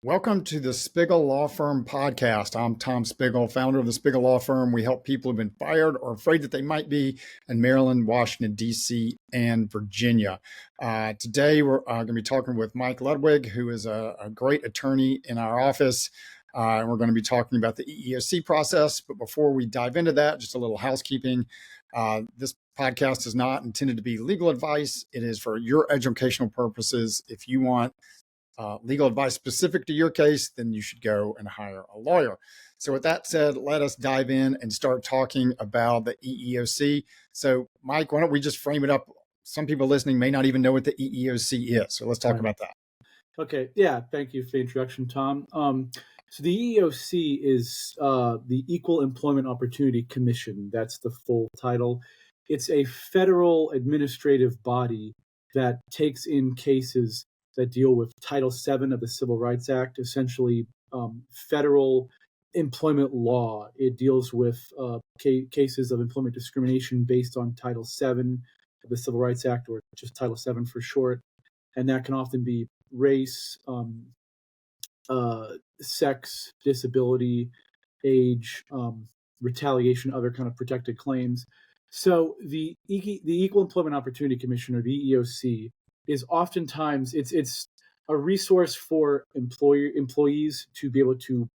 Welcome to the Spiggle Law Firm podcast. I'm Tom Spiggle, founder of the Spiggle Law Firm. We help people who've been fired or afraid that they might be in Maryland, Washington, D.C., and Virginia. Today, we're going to be talking with Mike Ludwig, who is a great attorney in our office. And we're going to be talking about the EEOC process. But before we dive into that, just a little housekeeping. This podcast is not intended to be legal advice. It is for your educational purposes. If you want legal advice specific to your case, then you should go and hire a lawyer. So with that said, let us dive in and start talking about the EEOC. So Mike, why don't we just frame it up? Some people listening may not even know what the EEOC is. So let's talk about that. Okay. Yeah. Thank you for the introduction, Tom. So the EEOC is the Equal Employment Opportunity Commission. That's the full title. It's a federal administrative body that takes in cases that deal with Title VII of the Civil Rights Act, essentially federal employment law. It deals with cases of employment discrimination based on Title VII of the Civil Rights Act, or just Title VII for short. And that can often be race, sex, disability, age, retaliation, other kind of protected claims. So the Equal Employment Opportunity Commission, or the EEOC, is oftentimes it's a resource for employees to be able to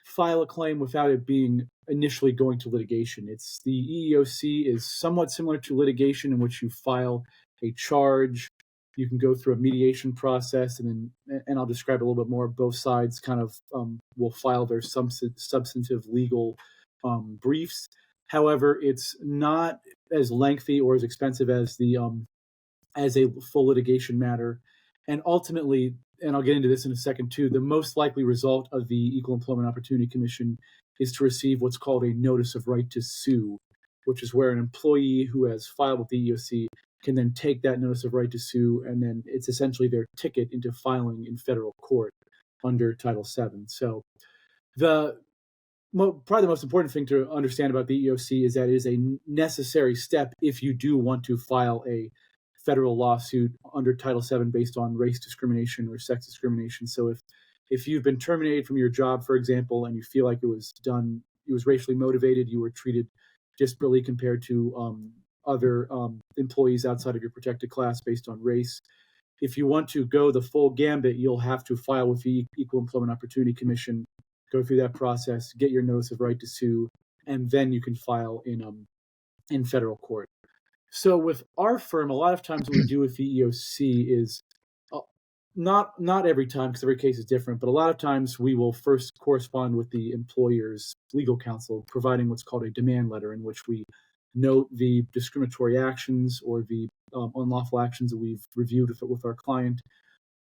file a claim without it being initially going to litigation. It's the EEOC is somewhat similar to litigation, in which you file a charge. You can go through a mediation process, and I'll describe a little bit more. Both sides kind of will file their substantive legal briefs. However, it's not as lengthy or as expensive as a full litigation matter. And ultimately, and I'll get into this in a second too, the most likely result of the Equal Employment Opportunity Commission is to receive what's called a notice of right to sue, which is where an employee who has filed with the EEOC can then take that notice of right to sue, and then it's essentially their ticket into filing in federal court under Title VII. So probably the most important thing to understand about the EEOC is that it is a necessary step if you do want to file a federal lawsuit under Title VII based on race discrimination or sex discrimination. So if you've been terminated from your job, for example, and you feel like it was racially motivated, you were treated disparately compared to other employees outside of your protected class based on race, if you want to go the full gambit, you'll have to file with the Equal Employment Opportunity Commission, go through that process, get your notice of right to sue, and then you can file in federal court. So with our firm, a lot of times what we do with the EEOC is not every time, because every case is different, but a lot of times we will first correspond with the employer's legal counsel, providing what's called a demand letter, in which we note the discriminatory actions or the unlawful actions that we've reviewed with our client,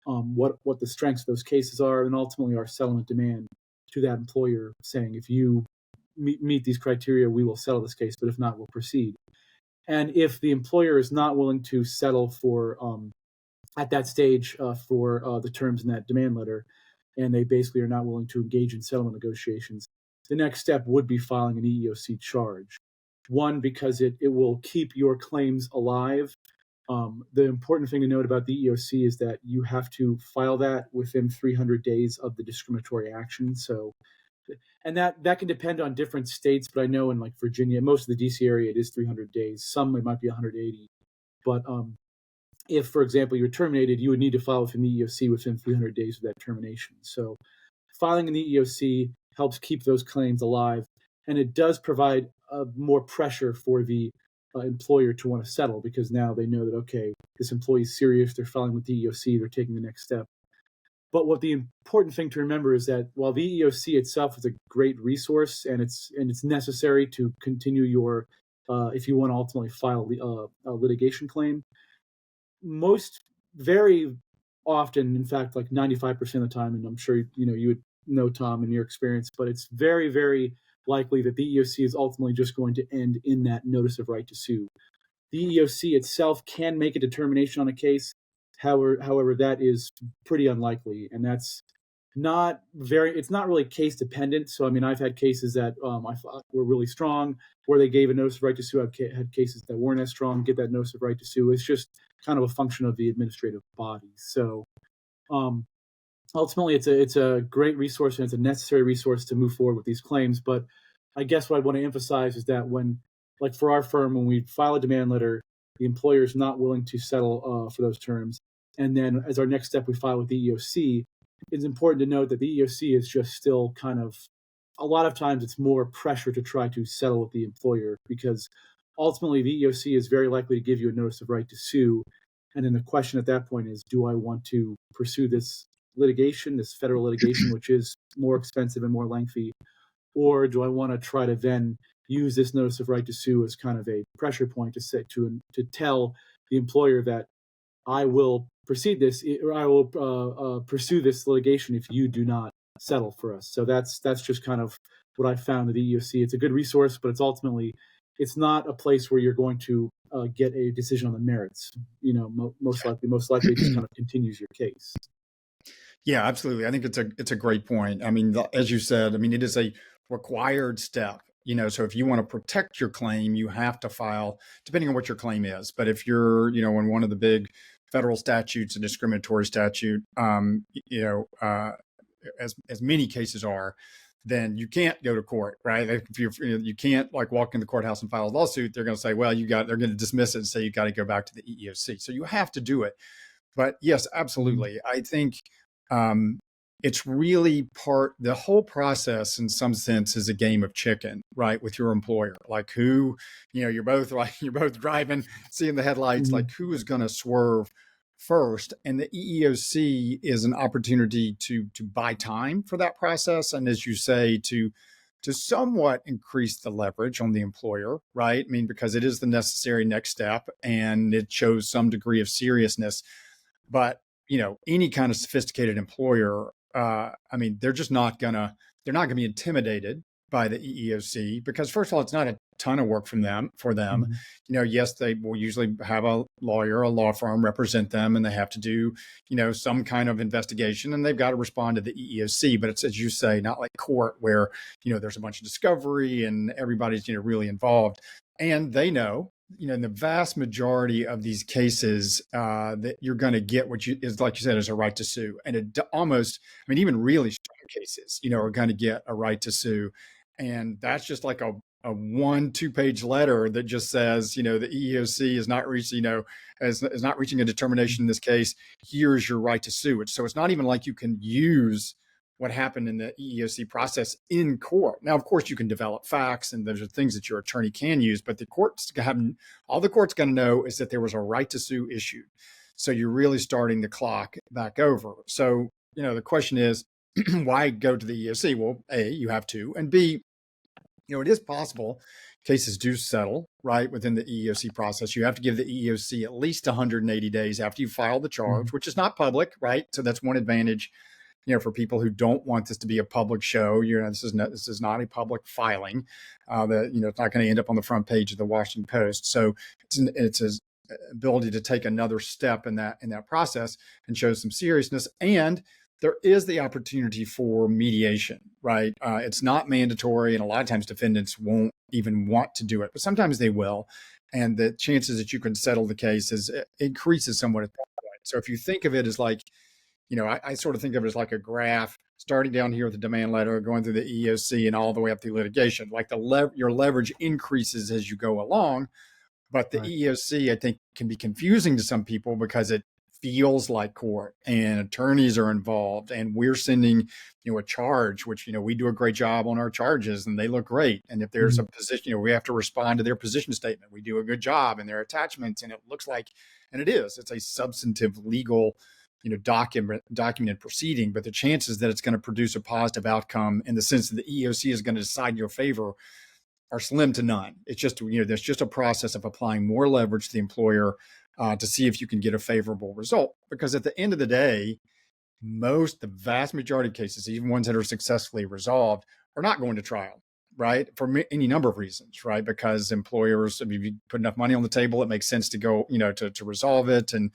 what the strengths of those cases are, and ultimately our settlement demand to that employer, saying, if you meet these criteria, we will settle this case, but if not, we'll proceed. And if the employer is not willing to settle for at that stage for the terms in that demand letter, and they basically are not willing to engage in settlement negotiations, the next step would be filing an EEOC charge. One, because it will keep your claims alive. The important thing to note about the EEOC is that you have to file that within 300 days of the discriminatory action. So, and that can depend on different states, but I know in like Virginia, most of the DC area, it is 300 days. Some it might be 180. But if, for example, you're terminated, you would need to file within the EEOC within 300 days of that termination. So filing in the EEOC helps keep those claims alive, and it does provide more pressure for the employer to want to settle, because now they know that, okay, this employee is serious, they're filing with the EEOC, they're taking the next step. But what the important thing to remember is that while the EEOC itself is a great resource, and it's necessary to continue your if you want to ultimately file a litigation claim, very often, in fact, like 95% of the time, and I'm sure you would know, Tom, in your experience, but it's very, very likely that the EEOC is ultimately just going to end in that notice of right to sue. The EEOC itself can make a determination on a case. However, that is pretty unlikely, and that's it's not really case dependent. So, I mean, I've had cases that I thought were really strong, where they gave a notice of right to sue. I've had cases that weren't as strong, get that notice of right to sue. It's just kind of a function of the administrative body. So, ultimately it's a great resource and it's a necessary resource to move forward with these claims. But I guess what I want to emphasize is that when, like for our firm, when we file a demand letter, the employer is not willing to settle for those terms. And then as our next step, we file with the EEOC. It's important to note that the EEOC is just still kind of, a lot of times it's more pressure to try to settle with the employer, because ultimately the EEOC is very likely to give you a notice of right to sue. And then the question at that point is, do I want to pursue this litigation, this federal litigation, which is more expensive and more lengthy, or do I want to try to then use this notice of right to sue as kind of a pressure point to tell the employer that I will proceed this, or I will pursue this litigation if you do not settle for us. So that's just kind of what I found with the EEOC. It's a good resource, but it's not a place where you're going to get a decision on the merits. Most likely, it just kind of continues your case. Yeah, absolutely. I think it's a great point. I mean, as you said, I mean, it is a required step. So if you want to protect your claim, you have to file, depending on what your claim is. But if you're, in one of the big federal statutes, a discriminatory statute, as many cases are, then you can't go to court, right? If you can't like walk in the courthouse and file a lawsuit. They're going to say, well, they're going to dismiss it and say you got to go back to the EEOC. So you have to do it. But yes, absolutely. I think it's really the whole process in some sense is a game of chicken, right? With your employer, like you're both driving, seeing the headlights, Mm-hmm. like who is going to swerve first. And the EEOC is an opportunity to buy time for that process. And as you say, to somewhat increase the leverage on the employer, right? I mean, because it is the necessary next step and it shows some degree of seriousness. But any kind of sophisticated employer, I mean, they're not gonna be intimidated by the EEOC because, first of all, it's not a ton of work for them. Mm-hmm. Yes, they will usually have a lawyer, a law firm represent them, and they have to do, some kind of investigation, and they've got to respond to the EEOC. But it's, as you say, not like court where, there's a bunch of discovery and everybody's, really involved, and they know. In the vast majority of these cases, that you're going to get what is, like you said, is a right to sue. And it almost, I mean, even really strong cases, are going to get a right to sue. And that's just like a 1-2 page letter that just says, the EEOC is not reaching, is not reaching a determination in this case. Here's your right to sue. So it's not even like you can use what happened in the EEOC process in court. Now, of course, you can develop facts and those are things that your attorney can use, but all the court's going to know is that there was a right to sue issued. So you're really starting the clock back over. So, the question is, why go to the EEOC? Well, A, you have to, and B, it is possible cases do settle right within the EEOC process. You have to give the EEOC at least 180 days after you file the charge, Mm-hmm. which is not public, right? So that's one advantage. For people who don't want this to be a public show, this is not a public filing. It's not going to end up on the front page of the Washington Post. So it's an ability to take another step in that process and show some seriousness. And there is the opportunity for mediation, right? It's not mandatory, and a lot of times defendants won't even want to do it, but sometimes they will. And the chances that you can settle the case increases somewhat at that point. So if you think of it as like, I sort of think of it as like a graph starting down here with the demand letter, going through the EEOC and all the way up through litigation. Like your leverage increases as you go along. But the Right. EEOC, I think, can be confusing to some people because it feels like court and attorneys are involved and we're sending, a charge, which, we do a great job on our charges and they look great. And if there's Mm-hmm. a position, we have to respond to their position statement. We do a good job and their attachments. And it looks like, and it's a substantive legal documented proceeding, but the chances that it's going to produce a positive outcome in the sense that the EEOC is going to decide in your favor are slim to none. It's just, there's just a process of applying more leverage to the employer to see if you can get a favorable result. Because at the end of the day, the vast majority of cases, even ones that are successfully resolved, are not going to trial, right? For any number of reasons, right? Because employers, if you put enough money on the table, it makes sense to go, to resolve it. And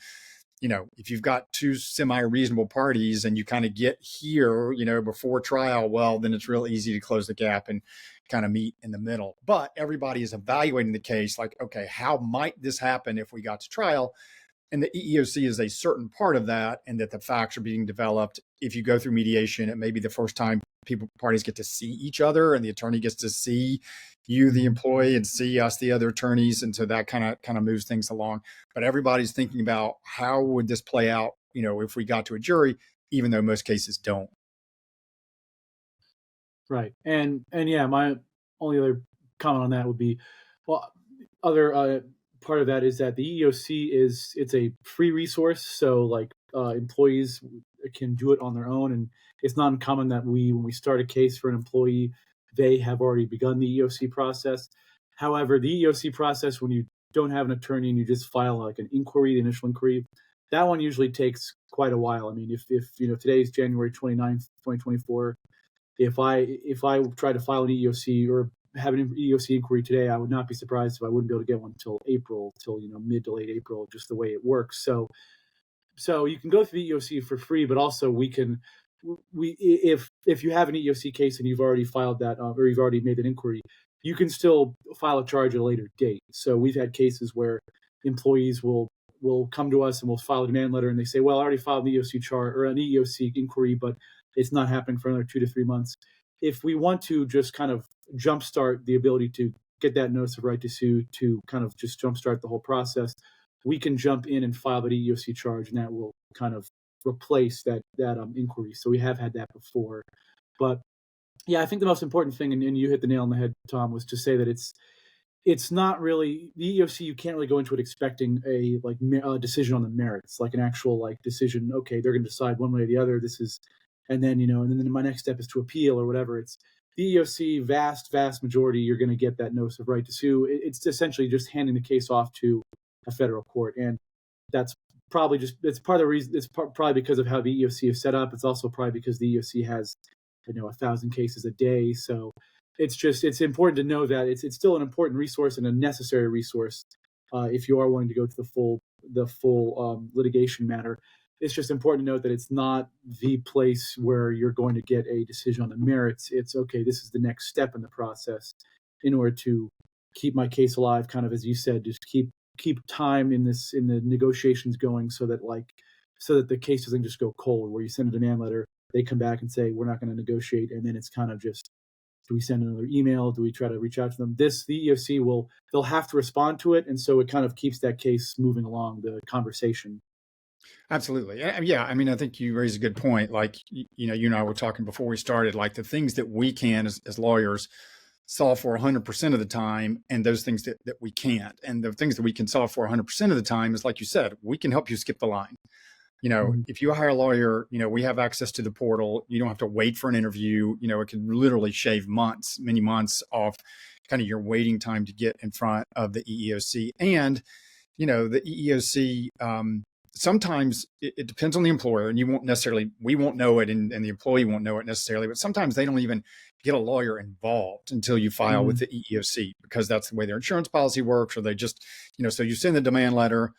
if you've got two semi-reasonable parties and you kind of get here, before trial, well, then it's real easy to close the gap and kind of meet in the middle. But everybody is evaluating the case like, okay, how might this happen if we got to trial? And the EEOC is a certain part of that, and that the facts are being developed. If you go through mediation, it may be the first time parties get to see each other, and the attorney gets to see you, the employee, and see us, the other attorneys. And so that kind of moves things along. But everybody's thinking about how would this play out, if we got to a jury, even though most cases don't. Right. And yeah, my only other comment on that would be, well, other part of that is that the EEOC it's a free resource. So like employees can do it on their own. And it's not uncommon that when we start a case for an employee, they have already begun the EEOC process. However, the EEOC process, when you don't have an attorney and you just file like an inquiry, the initial inquiry, that one usually takes quite a while. I mean, if today's January 29th, 2024, if I try to file an EEOC or have an EEOC inquiry today, I would not be surprised if I wouldn't be able to get one till mid to late April, just the way it works. So you can go through the EEOC for free, but also if you have an EEOC case and you've already filed that or you've already made an inquiry, you can still file a charge at a later date. So we've had cases where employees will come to us and we'll file a demand letter, and they say, well, I already filed an EEOC charge or an EEOC inquiry, but it's not happening for another 2 to 3 months. If we want to just kind of jumpstart the ability to get that notice of right to sue, to kind of just jumpstart the whole process, we can jump in and file that EEOC charge, and that will kind of replace that inquiry. So we have had that before. But yeah, I think the most important thing, and you hit the nail on the head, Tom, was to say that it's not really the EEOC. You can't really go into it expecting a decision on the merits, like an actual decision. Okay, they're going to decide one way or the other. This is, and then my next step is to appeal or whatever. It's the EEOC, vast majority, you're going to get that notice of right to sue. It's essentially just handing the case off to a federal court, and that's probably it's part of the reason. It's probably because of how the EEOC is set up. It's also probably because the EEOC has 1,000 cases a day. So it's important to know that it's still an important resource and a necessary resource if you are willing to go to the full litigation matter. It's just important to note that it's not the place where you're going to get a decision on the merits. It's okay, this is the next step in the process in order to keep my case alive, kind of as you said, just keep time in the negotiations going so that the case doesn't just go cold, where you send a demand letter, they come back and say, we're not going to negotiate. And then it's kind of just, do we send another email? Do we try to reach out to them? The EEOC they'll have to respond to it. And so it kind of keeps that case moving along, the conversation. Absolutely. Yeah. I mean, I think you raise a good point. You and I were talking before we started, the things that we can as lawyers solve for 100% of the time, and those things that we can't. And the things that we can solve for 100% of the time is, like you said, we can help you skip the line. If you hire a lawyer, we have access to the portal. You don't have to wait for an interview. It can literally shave many months off kind of your waiting time to get in front of the EEOC. And, the EEOC, sometimes it depends on the employer, and we won't know it, and the employee won't know it necessarily, but sometimes they don't even get a lawyer involved until you file with the EEOC, because that's the way their insurance policy works, or they just, so you send the demand letter,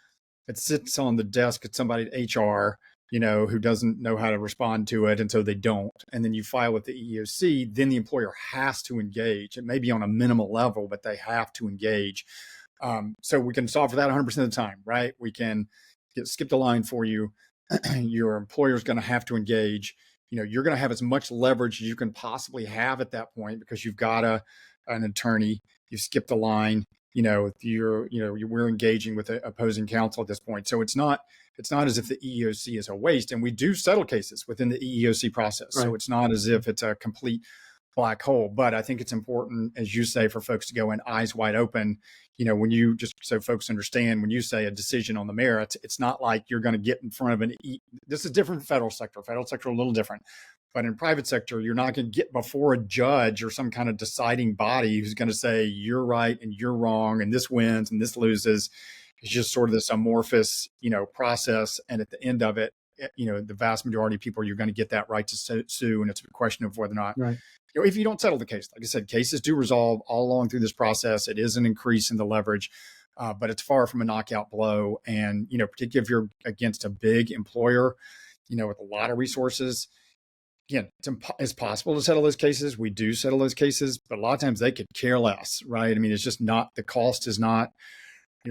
it sits on the desk at somebody at HR, who doesn't know how to respond to it, and so they don't. And then you file with the EEOC, then the employer has to engage. It may be on a minimal level, but they have to engage. So we can solve for that 100% of the time, right? We can skip the line for you. Your employer is going to have to engage. You're going to have as much leverage as you can possibly have at that point, because you've got an attorney. You skip the line. We're engaging with the opposing counsel at this point. So it's not as if the EEOC is a waste, and we do settle cases within the EEOC process. Right. So it's not as if it's a complete black hole. But I think it's important, as you say, for folks to go in eyes wide open. When you, just so folks understand, when you say a decision on the merits, it's not like you're going to get in front of this is different from federal sector. Federal sector, a little different. But in private sector, you're not going to get before a judge or some kind of deciding body who's going to say you're right and you're wrong and this wins and this loses. It's just sort of this amorphous, process. And at the end of it, the vast majority of people, you're going to get that right to sue. And it's a question of whether or not, right. If you don't settle the case, like I said, cases do resolve all along through this process. It is an increase in the leverage, but it's far from a knockout blow. And, particularly if you're against a big employer, with a lot of resources, again, it's possible to settle those cases. We do settle those cases, but a lot of times they could care less, right? I mean, it's just not, the cost is not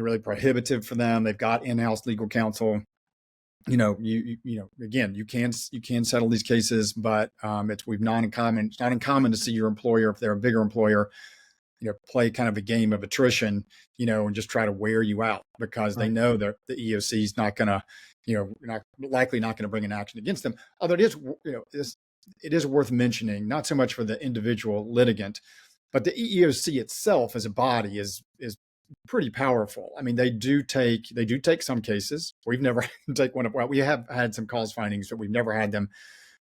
really prohibitive for them. They've got in-house legal counsel. Again, you can settle these cases, but it's not uncommon to see your employer, if they're a bigger employer, play kind of a game of attrition, and just try to wear you out because they know that the EEOC is not going to, not going to bring an action against them. Although it is worth mentioning, not so much for the individual litigant, but the EEOC itself as a body is pretty powerful. I mean, they do take some cases. We've never take one of, well, we have had some cause findings, but we've never had them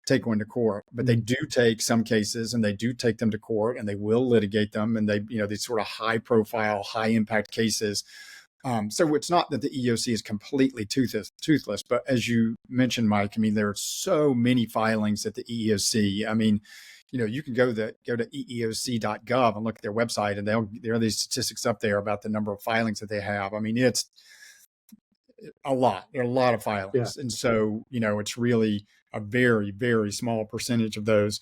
take one to court. But they do take some cases, and they do take them to court, and they will litigate them. And they, these sort of high profile, high impact cases. So it's not that the EEOC is completely toothless, but as you mentioned, Mike, I mean, there are so many filings at the EEOC. I mean, you can go to EEOC.gov and look at their website, and there are these statistics up there about the number of filings that they have. I mean, it's a lot. There are a lot of filings. Yeah. And so, it's really a very, very small percentage of those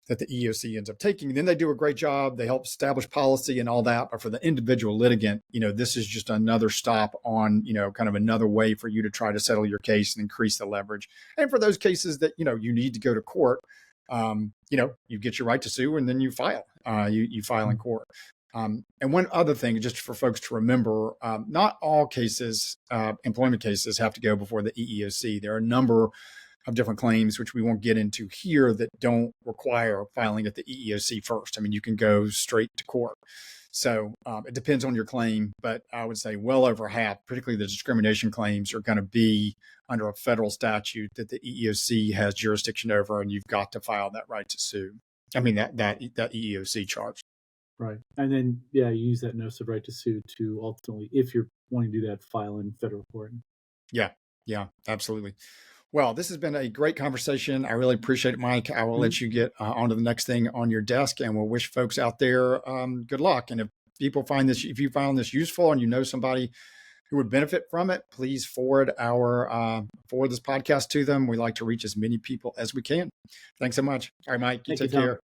that the EEOC ends up taking. And then they do a great job. They help establish policy and all that. But for the individual litigant, this is just another stop on, kind of another way for you to try to settle your case and increase the leverage. And for those cases that, you need to go to court, you get your right to sue, and then you file. You file in court. And one other thing, just for folks to remember, not all cases, employment cases, have to go before the EEOC. There are a number of different claims, which we won't get into here, that don't require filing at the EEOC first. I mean, you can go straight to court. So it depends on your claim, but I would say well over half, particularly the discrimination claims, are going to be under a federal statute that the EEOC has jurisdiction over, and you've got to file that right to sue. I mean, that EEOC charge. Right. And then, you use that notice of right to sue to ultimately, if you're wanting to do that, file in federal court. Yeah, absolutely. Well, this has been a great conversation. I really appreciate it, Mike. I will let you get on to the next thing on your desk, and we'll wish folks out there good luck. And if you found this useful, and you know somebody who would benefit from it, please forward this podcast to them. We like to reach as many people as we can. Thanks so much. All right, Mike, you take care.